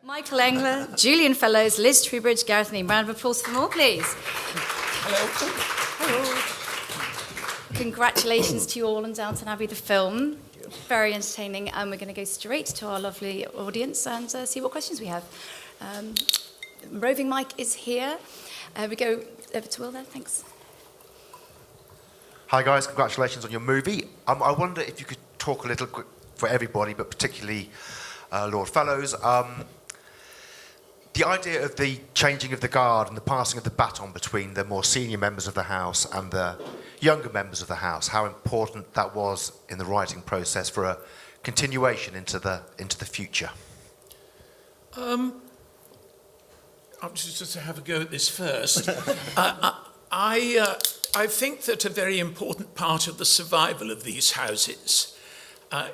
Michael Engler, Julian Fellowes, Liz Trubridge, Gareth Neame. Round of applause for them all, please. Hello. Hello. Congratulations to you all on Downton Abbey, the film. Very entertaining, and we're going to go straight to our lovely audience and see what questions we have. Roving Mike is here. We go over to Will there, thanks. Hi guys, congratulations on your movie. I wonder if you could talk a little quick for everybody, but particularly Lord Fellowes. The idea of the changing of the guard and the passing of the baton between the more senior members of the House and the younger members of the House, how important that was in the writing process for a continuation into the future. I'll just have a go at this first. I think that a very important part of the survival of these houses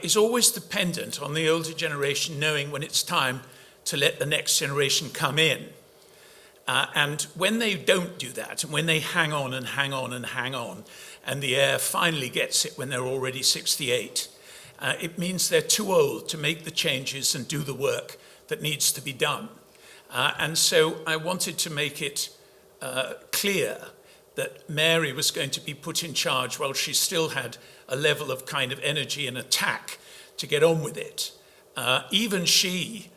is always dependent on the older generation knowing when it's time to let the next generation come in. And when they don't do that, and when they hang on and hang on and hang on, and the heir finally gets it when they're already 68, it means they're too old to make the changes and do the work that needs to be done. And so I wanted to make it clear that Mary was going to be put in charge while she still had a level of kind of energy and attack to get on with it. Even she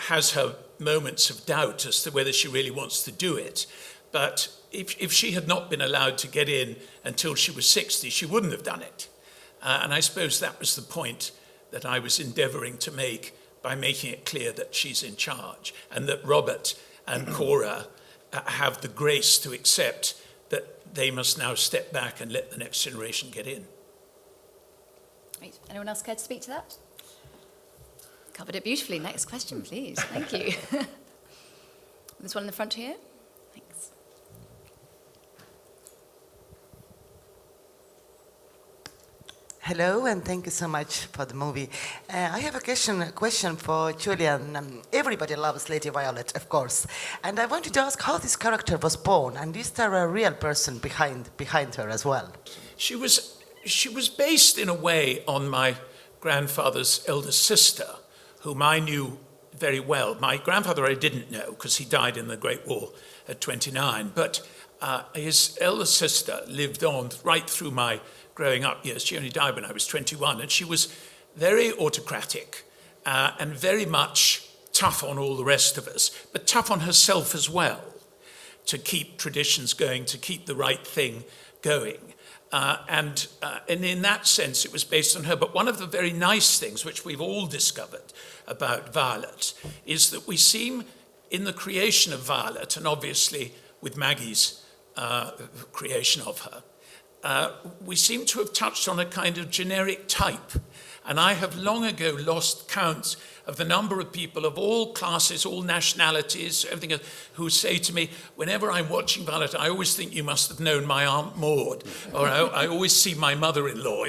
has her moments of doubt as to whether she really wants to do it. But if she had not been allowed to get in until she was 60, she wouldn't have done it. And I suppose that was the point that I was endeavouring to make by making it clear that she's in charge and that Robert and Cora have the grace to accept that they must now step back and let the next generation get in. Great. Anyone else care to speak to that? Covered it beautifully. Next question, please. Thank you. There's one in the front here. Thanks. Hello, and thank you so much for the movie. I have a question for Julian. Everybody loves Lady Violet, of course. And I wanted to ask how this character was born, and is there a real person behind her as well? She was based in a way on my grandfather's elder sister, whom I knew very well. My grandfather I didn't know because he died in the Great War at 29, but his elder sister lived on right through my growing up years. She only died when I was 21, and she was very autocratic and very much tough on all the rest of us, but tough on herself as well, to keep traditions going, to keep the right thing going. And in that sense, it was based on her. But one of the very nice things, which we've all discovered about Violet, is that we seem, in the creation of Violet, and obviously with Maggie's creation of her, we seem to have touched on a kind of generic type. And I have long ago lost count of the number of people of all classes, all nationalities, everything else, who say to me, whenever I'm watching Violet, I always think you must have known my Aunt Maud, or I always see my mother-in-law.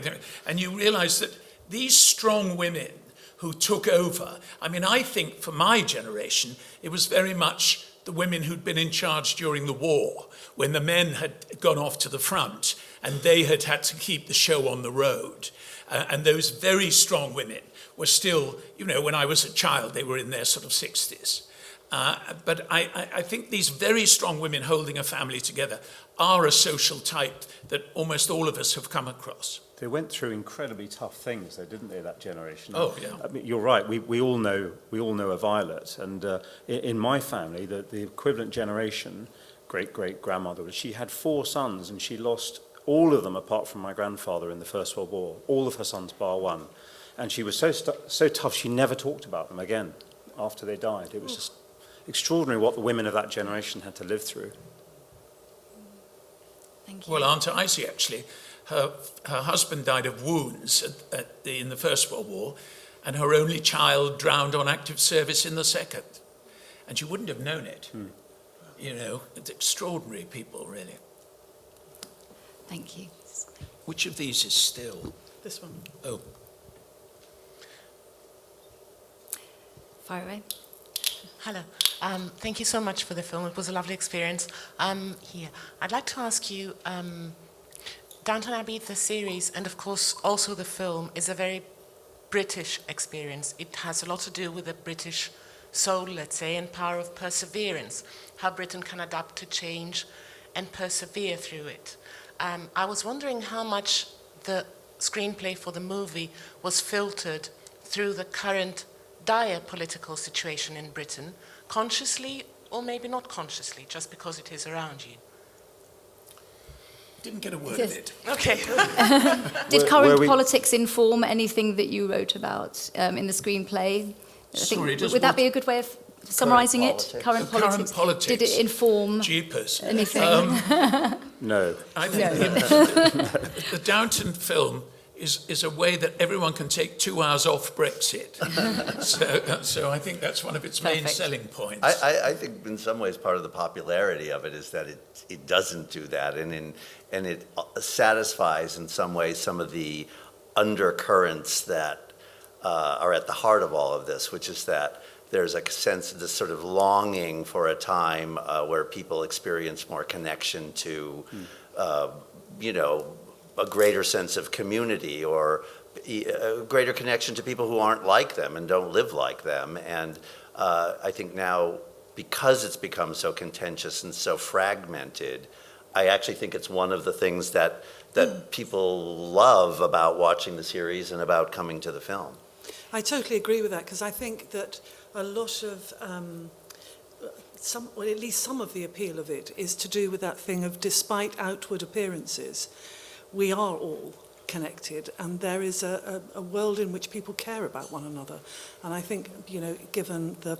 And you realise that these strong women who took over, I mean, I think for my generation, it was very much the women who'd been in charge during the war, when the men had gone off to the front and they had had to keep the show on the road. And those very strong women were still, you know, when I was a child, they were in their sort of 60s. But I think these very strong women holding a family together are a social type that almost all of us have come across. They went through incredibly tough things, though, didn't they, that generation? Oh, yeah. I mean, you're right. We all know a Violet, and in my family, the equivalent generation, great-great-grandmother, she had 4 sons, and she lost all of them apart from my grandfather in the First World War. All of her sons bar one, and she was so tough. She never talked about them again after they died. It was just extraordinary what the women of that generation had to live through. Thank you. Well, Aunt Icy, actually, her husband died of wounds in the First World War, and her only child drowned on active service in the Second. And she wouldn't have known it. You know, it's extraordinary people, really. Thank you. Which of these is still? This one. Oh. Fire away. Hello. Thank you so much for the film. It was a lovely experience. Here, I'd like to ask you, Downton Abbey, the series, and of course also the film, is a very British experience. It has a lot to do with the British soul, let's say, and power of perseverance, how Britain can adapt to change and persevere through it. I was wondering how much the screenplay for the movie was filtered through the current dire political situation in Britain, consciously or maybe not consciously, just because it is around you. Didn't get a word of it. Okay. Did current politics inform anything that you wrote about in the screenplay? Sorry, would that be a good way of summarising it? Current politics. Did it inform Jeepers. anything? No. I think the Downton film is a way that everyone can take 2 hours off Brexit. so I think that's one of its main selling points. I think in some ways part of the popularity of it is that it doesn't do that, and it satisfies in some ways some of the undercurrents that are at the heart of all of this, which is that there's a sense of this sort of longing for a time where people experience more connection to, a greater sense of community, or a greater connection to people who aren't like them and don't live like them. And I think now, because it's become so contentious and so fragmented, I actually think it's one of the things that people love about watching the series and about coming to the film. I totally agree with that, because I think that a lot of, at least some of the appeal of it is to do with that thing of, despite outward appearances, we are all connected, and there is a world in which people care about one another. And I think, given the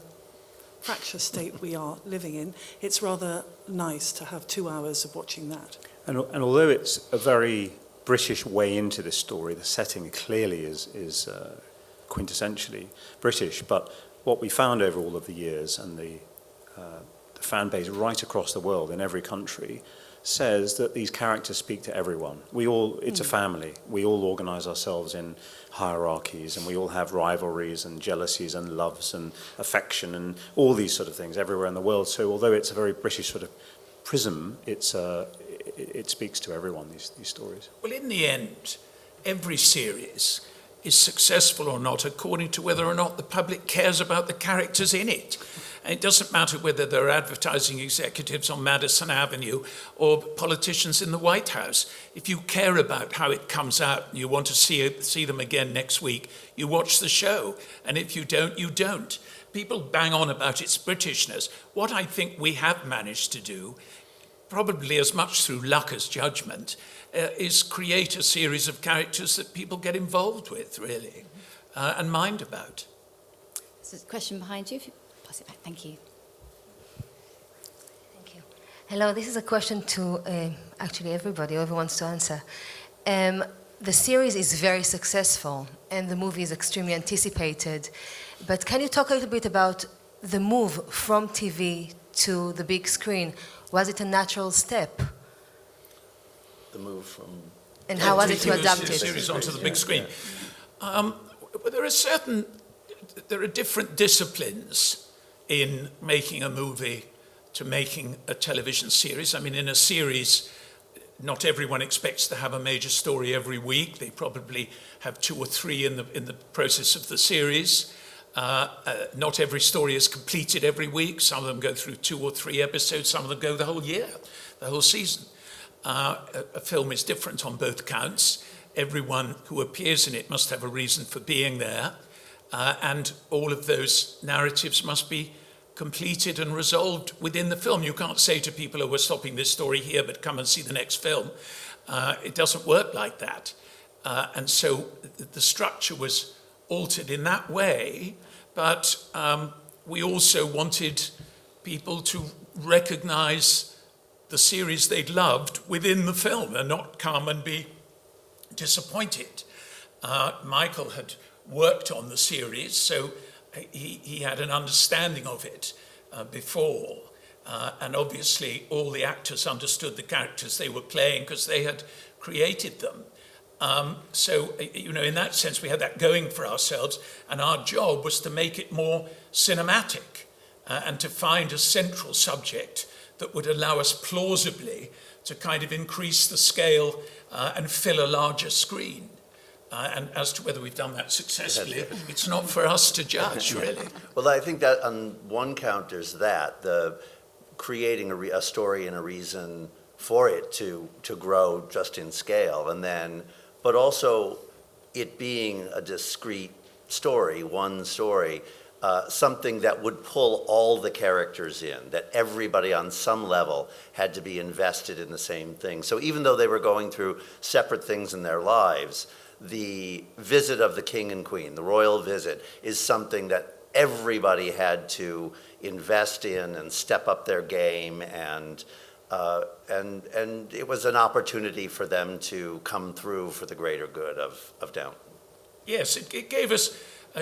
fractious state we are living in, it's rather nice to have 2 hours of watching that. And although it's a very British way into this story, the setting clearly is quintessentially British, but what we found over all of the years, and the fan base right across the world in every country, says that these characters speak to everyone. It's a family. We all organise ourselves in hierarchies, and we all have rivalries and jealousies and loves and affection and all these sort of things everywhere in the world. So although it's a very British sort of prism, it speaks to everyone, these stories. Well, in the end, every series is successful or not according to whether or not the public cares about the characters in it. And it doesn't matter whether they're advertising executives on Madison Avenue or politicians in the White House. If you care about how it comes out and you want to see them again next week, you watch the show. And if you don't, you don't. People bang on about its Britishness. What I think we have managed to do, probably as much through luck as judgment, is create a series of characters that people get involved with, really, and mind about. There's a question behind you. If you pass it back. Thank you. Thank you. Hello, this is a question to actually everybody. Whoever wants to answer. The series is very successful, and the movie is extremely anticipated. But can you talk a little bit about the move from TV to the big screen? Was it a natural step? The move from... And how was it to adapt it? Series onto the big screen. There are different disciplines in making a movie to making a television series. I mean, in a series, not everyone expects to have a major story every week. They probably have 2 or 3 in the process of the series. Not every story is completed every week. Some of them go through 2 or 3 episodes. Some of them go the whole year, the whole season. A film is different on both counts. Everyone who appears in it must have a reason for being there. And all of those narratives must be completed and resolved within the film. You can't say to people, oh, we're stopping this story here, but come and see the next film. It doesn't work like that. And so the structure was altered in that way, but we also wanted people to recognise the series they'd loved within the film and not come and be disappointed. Michael had worked on the series, so he had an understanding of it before. And obviously all the actors understood the characters they were playing because they had created them. So, in that sense, we had that going for ourselves, and our job was to make it more cinematic and to find a central subject that would allow us plausibly to kind of increase the scale and fill a larger screen. And as to whether we've done that successfully, it's not for us to judge, really. Well, I think that on one count there's that, the creating a story and a reason for it to grow just in scale, and then, but also it being a discrete story, one story, something that would pull all the characters in, that everybody on some level had to be invested in the same thing. So even though they were going through separate things in their lives, the visit of the king and queen, the royal visit, is something that everybody had to invest in and step up their game, and it was an opportunity for them to come through for the greater good of Downton. Yes, it gave us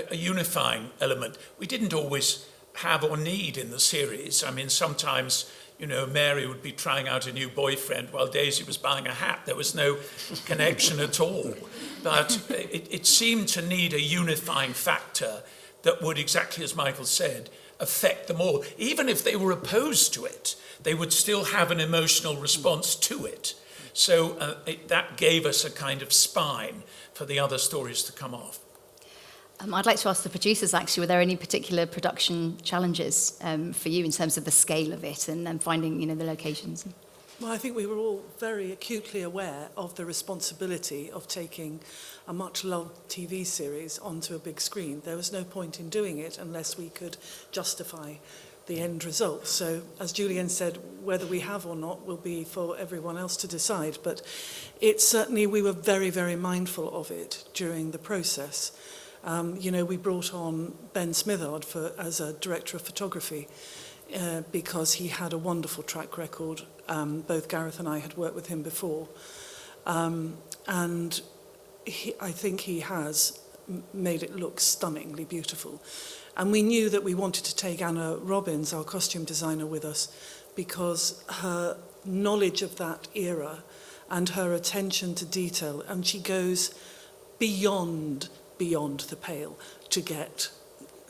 a unifying element. We didn't always have or need in the series. I mean, sometimes, you know, Mary would be trying out a new boyfriend while Daisy was buying a hat. There was no connection at all. But it seemed to need a unifying factor that would, exactly as Michael said, affect them all. Even if they were opposed to it, they would still have an emotional response to it. So that gave us a kind of spine for the other stories to come off. I'd like to ask the producers, actually, were there any particular production challenges for you in terms of the scale of it and finding, you know, the locations? Well, I think we were all very acutely aware of the responsibility of taking a much-loved TV series onto a big screen. There was no point in doing it unless we could justify the end result. So, as Julian said, whether we have or not will be for everyone else to decide. But it certainly, we were very, very mindful of it during the process. You know, we brought on Ben Smithard as a director of photography because he had a wonderful track record. Both Gareth and I had worked with him before. And I think he has made it look stunningly beautiful. And we knew that we wanted to take Anna Robbins, our costume designer, with us because her knowledge of that era and her attention to detail, and she goes beyond the pale to get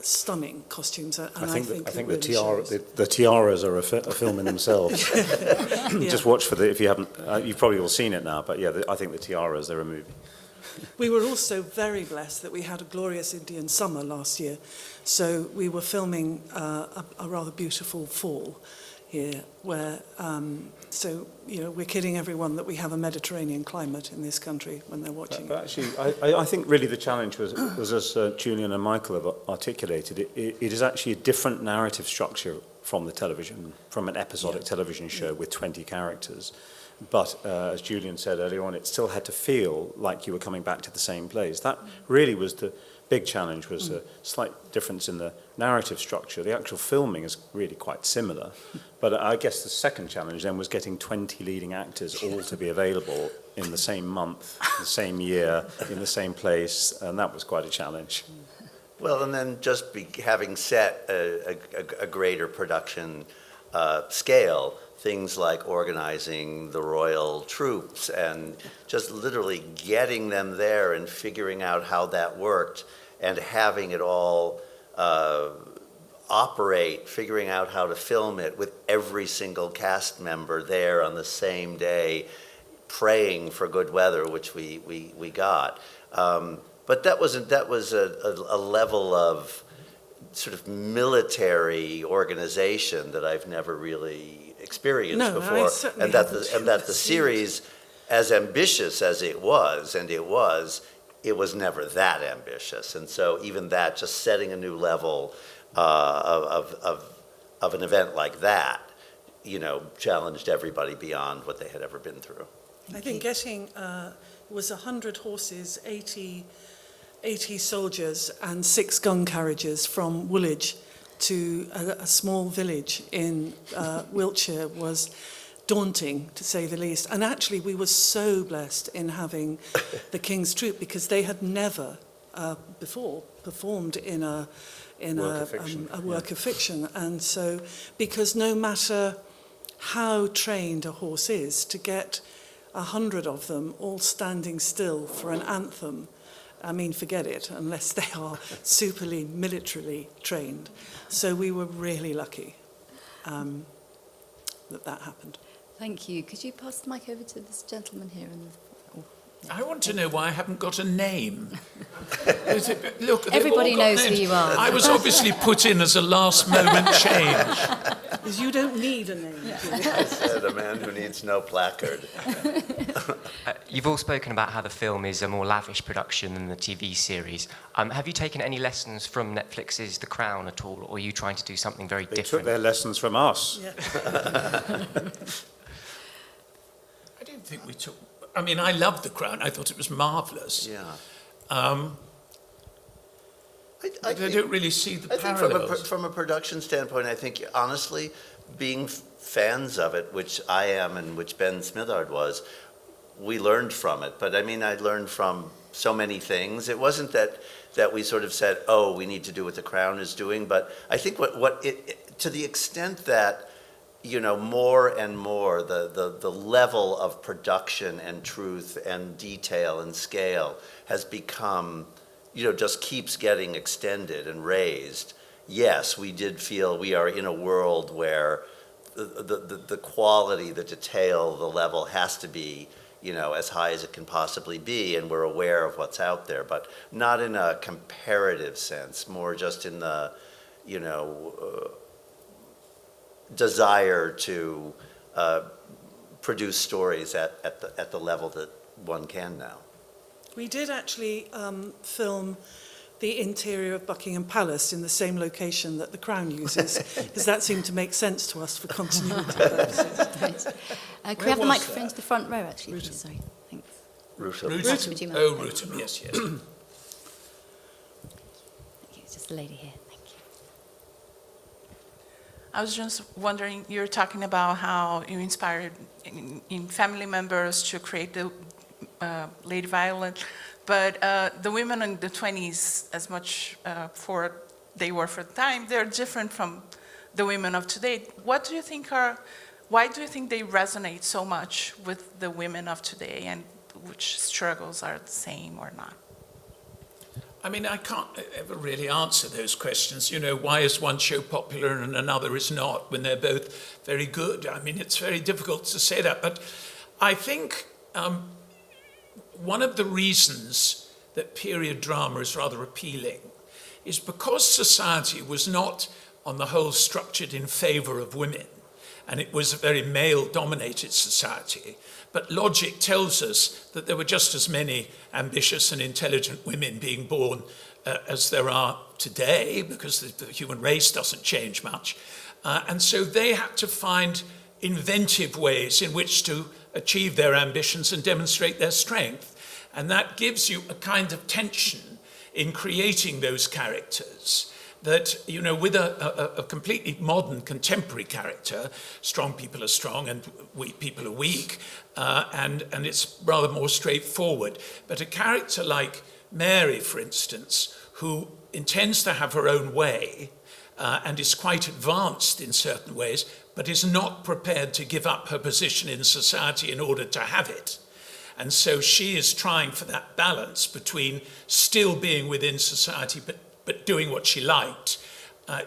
stunning costumes. And I think the tiaras are a film in themselves. Yeah. Just watch for if you haven't, you've probably all seen it now, but yeah, I think the tiaras, they're a movie. We were also very blessed that we had a glorious Indian summer last year. So we were filming a rather beautiful fall here where, so, you know, we're kidding everyone that we have a Mediterranean climate in this country when they're watching. But actually, I think really the challenge was as Julian and Michael have articulated, it is actually a different narrative structure from an episodic television show with 20 characters. But as Julian said earlier on, it still had to feel like you were coming back to the same place. That really was the big challenge, was a slight difference in the narrative structure. The actual filming is really quite similar. But I guess the second challenge then was getting 20 leading actors all to be available in the same month, the same year, in the same place, and that was quite a challenge. Well, and then just having set a greater production scale, things like organizing the royal troops and just literally getting them there and figuring out how that worked and having it all operate, figuring out how to film it with every single cast member there on the same day, praying for good weather, which we got. But that was a level of sort of military organization that I've never really experienced before, and that the series, as ambitious as it was, it was never that ambitious, and so even that, just setting a new level of an event like that, you know, challenged everybody beyond what they had ever been through. I think getting was 100 horses, 80 soldiers, and 6 gun carriages from Woolwich to a small village in Wiltshire was daunting, to say the least. And actually, we were so blessed in having the King's Troop because they had never before performed in a work of fiction. And so, because no matter how trained a horse is, to get 100 of them all standing still for an anthem, I mean, forget it, unless they are superly militarily trained. So we were really lucky that happened. Thank you. Could you pass the mic over to this gentleman here? I want to know why I haven't got a name. Look, they've Everybody all got knows who names. you are. I was obviously put in as a last-moment change. Because you don't need a name. I said a man who needs no placard. You've all spoken about how the film is a more lavish production than the TV series. Have you taken any lessons from Netflix's The Crown at all, or are you trying to do something very They different? took their lessons from us. Yeah. I don't think we took... I mean, I loved The Crown. I thought it was marvellous. Yeah. I don't really see the I think parallels. from a production standpoint, I think, honestly, being fans of it, which I am and which Ben Smithard was, we learned from it. But I mean, I learned from so many things. It wasn't that we sort of said, oh, we need to do what The Crown is doing. But I think to the extent that, you know, more and more the level of production and truth and detail and scale has become, you know, just keeps getting extended and raised. Yes, we did feel we are in a world where the quality, the detail, the level has to be, you know, as high as it can possibly be, and we're aware of what's out there, but not in a comparative sense, more just in the, you know, desire to produce stories at the level that one can now. We did actually film the interior of Buckingham Palace in the same location that The Crown uses, because that seemed to make sense to us for continuity purposes. Thanks. Can we have the microphone to the front row, actually, please? Sorry. Thanks. Rutam. Would you mind? Oh, Rutam, yes. Thank you. It's just the lady here. Thank you. I was just wondering, you're talking about how you inspired in family members to create the Lady Violet, but the women in the 20s, as much they were for the time, they're different from the women of today. Why do you think they resonate so much with the women of today, and which struggles are the same or not? I mean, I can't ever really answer those questions. You know, why is one show popular and another is not, when they're both very good? I mean, it's very difficult to say that. But I think one of the reasons that period drama is rather appealing is because society was not, on the whole, structured in favour of women, and it was a very male-dominated society. But logic tells us that there were just as many ambitious and intelligent women being born as there are today, because the human race doesn't change much. And so they had to find inventive ways in which to achieve their ambitions and demonstrate their strength. And that gives you a kind of tension in creating those characters that, you know, with a completely modern contemporary character, strong people are strong and weak people are weak, and it's rather more straightforward. But a character like Mary, for instance, who intends to have her own way and is quite advanced in certain ways, but is not prepared to give up her position in society in order to have it. And so she is trying for that balance between still being within society, but doing what she liked.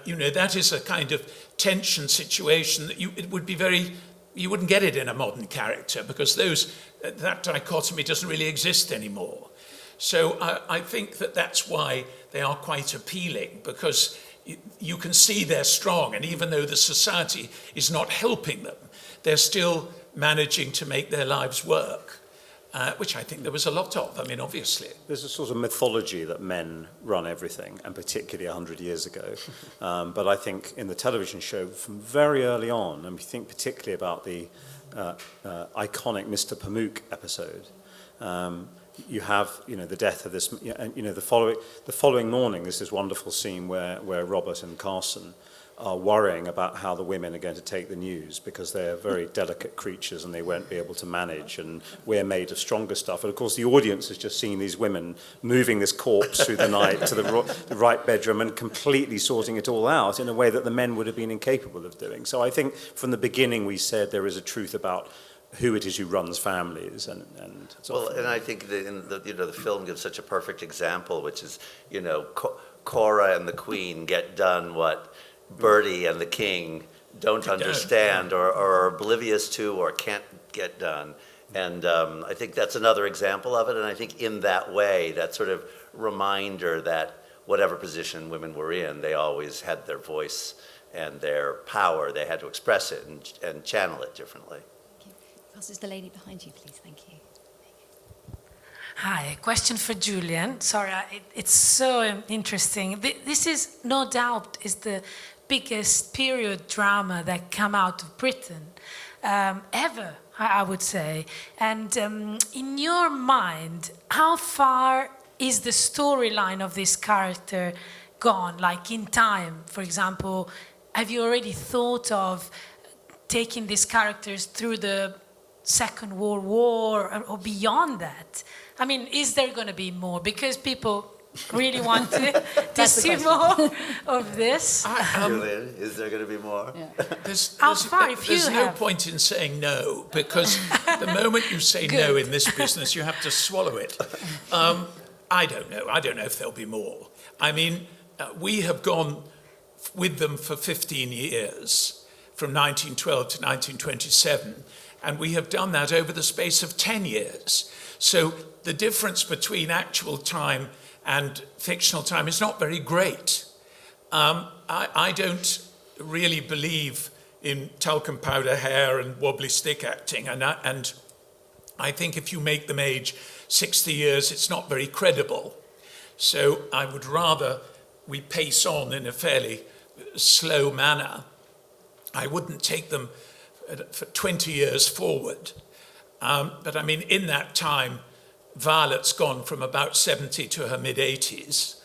You know, that is a kind of tension situation that you wouldn't get it in a modern character, because that dichotomy doesn't really exist anymore. So I think that's why they are quite appealing, because you can see they're strong, and even though the society is not helping them, they're still managing to make their lives work. Which I think there was a lot of. I mean, obviously. There's a sort of mythology that men run everything, and particularly 100 years ago. But I think in the television show, from very early on, and we think particularly about the iconic Mr. Pamuk episode, you have, you know, the death of this, and you know, the following morning, there's this wonderful scene where Robert and Carson are worrying about how the women are going to take the news, because they're very delicate creatures and they won't be able to manage, and we're made of stronger stuff. And of course the audience has just seen these women moving this corpse through the night to the right bedroom and completely sorting it all out in a way that the men would have been incapable of doing. So I think from the beginning we said there is a truth about who it is who runs families, and well, and I think the film gives such a perfect example, which is, you know, Cora and the Queen get done what Bertie and the King don't understand or are oblivious to or can't get done. And I think that's another example of it. And I think in that way, that sort of reminder that whatever position women were in, they always had their voice and their power. They had to express it and channel it differently. Thank you. This is the lady behind you, please. Thank you. Hi, a question for Julian. Sorry, it's so interesting. This is no doubt is the biggest period drama that come out of Britain ever, I would say. And in your mind, how far is the storyline of this character gone? Like in time, for example, have you already thought of taking these characters through the Second World War or beyond that? I mean, is there going to be more? Because people really want to see more of this. Julian, is there going to be more? Yeah. There's no point in saying no, because the moment you say no in this business, you have to swallow it. I don't know. I don't know if there'll be more. I mean, we have gone with them for 15 years, from 1912 to 1927, and we have done that over the space of 10 years. So the difference between actual time and fictional time is not very great. I don't really believe in talcum powder hair and wobbly stick acting, and I think if you make them age 60 years, it's not very credible. So I would rather we pace on in a fairly slow manner. I wouldn't take them for 20 years forward. But I mean, in that time, Violet's gone from about 70 to her mid-80s.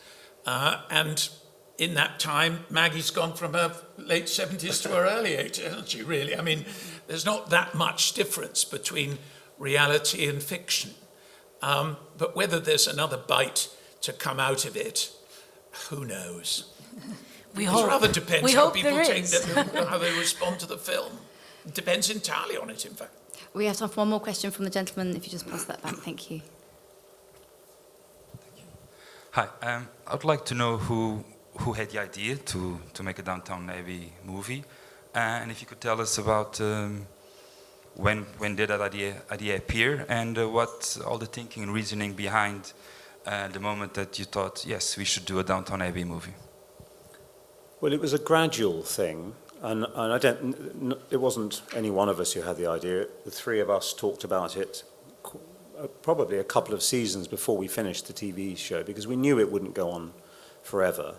And in that time, Maggie's gone from her late 70s to her early 80s, hasn't she, really? I mean, there's not that much difference between reality and fiction. But whether there's another bite to come out of it, who knows? It rather depends how people take them, how they respond to the film. It depends entirely on it, in fact. We have time for one more question from the gentleman, if you just pass that back. Thank you. Hi, I'd like to know who had the idea to make a Downton Abbey movie, and if you could tell us about when did that idea appear, and what all the thinking and reasoning behind the moment that you thought, yes, we should do a Downton Abbey movie. Well, it was a gradual thing, and it wasn't any one of us who had the idea. The three of us talked about it probably a couple of seasons before we finished the TV show, because we knew it wouldn't go on forever.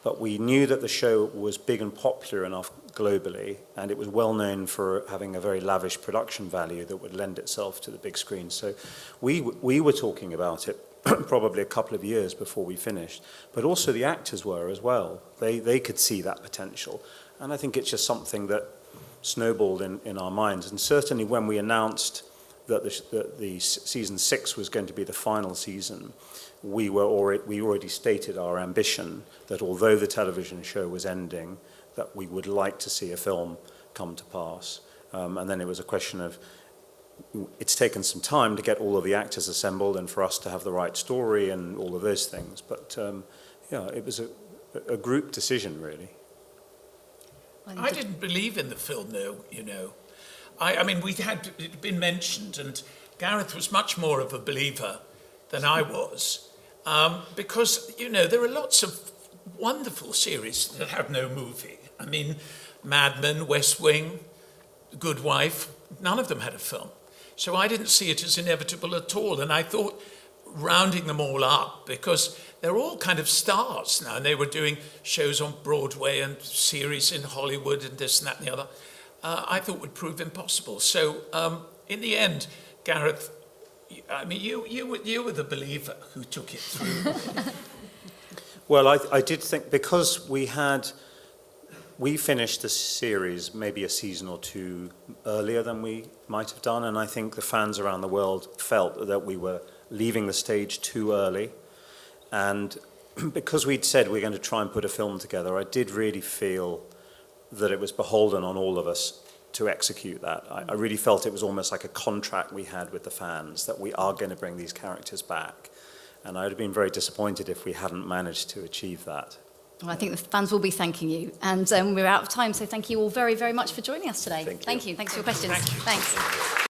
But we knew that the show was big and popular enough globally, and it was well known for having a very lavish production value that would lend itself to the big screen. So we were talking about it probably a couple of years before we finished, but also the actors were as well. They could see that potential, and I think it's just something that snowballed in our minds. And certainly when we announced that the season 6 was going to be the final season, we already stated our ambition that although the television show was ending, that we would like to see a film come to pass. And then it was a question of, it's taken some time to get all of the actors assembled and for us to have the right story and all of those things. But it was a group decision, really. I didn't believe in the film, though, you know. I mean, it been mentioned, and Gareth was much more of a believer than I was, because, you know, there are lots of wonderful series that have no movie. I mean, Mad Men, West Wing, Good Wife, none of them had a film. So I didn't see it as inevitable at all, and I thought rounding them all up, because they're all kind of stars now, and they were doing shows on Broadway and series in Hollywood and this and that and the other, I thought would prove impossible. So in the end, Gareth, I mean, you were the believer who took it through. Well, I did think, because we finished the series maybe a season or two earlier than we might have done, and I think the fans around the world felt that we were leaving the stage too early. And because we'd said we're going to try and put a film together, I did really feel that it was beholden on all of us to execute that. I really felt it was almost like a contract we had with the fans, that we are going to bring these characters back. And I would have been very disappointed if we hadn't managed to achieve that. Well, I think the fans will be thanking you. And we're out of time, so thank you all very, very much for joining us today. Thank you. Thank you. Thanks for your questions. Thank you. Thanks.